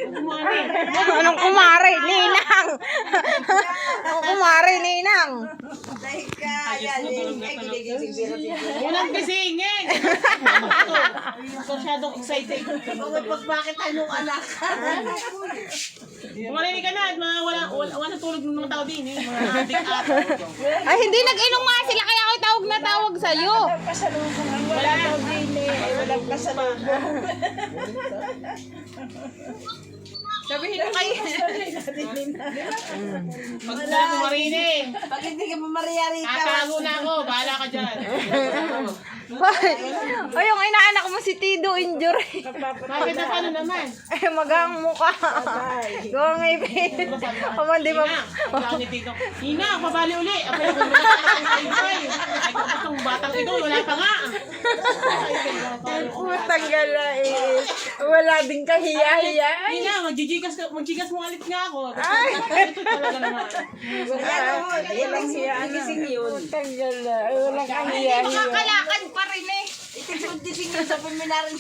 Anong kumare? Ninang! Anong kumare, Ninang? Walang gisingin! Masyadong excited. Bakit anong anak? Marinig ka na at mga walang tulog ng mga tao din. Mga adik-at. Ay, hindi nag-inom nga sila kaya ako tawag na tawag sa'yo. Wala daw din eh. Walang pasalubong. Sabihin na kayo. Pag hindi ko marinig. Pag hindi ka mamariyari ka. Tatago na ako. Bahala ka dyan. O yung inaanak mo si Tido injury. Bakit na paano naman? Ay, magang mukha. Gawang ngipin. Kaman di ba? Wala ni Tito. Hina, pabali uli. Apay ko na ay itong batang ito. Wala pa nga. Putang gala eh. Wala din kahiya-hiya. Hina, magjijigas mo alit nga ako. Ay! Ito talaga naman. Walang hiya. Gising yun. Putang gala. Walang kahiya-hiya. Makakalakad pa rin eh. Itigod-gising yun sa pulminarin.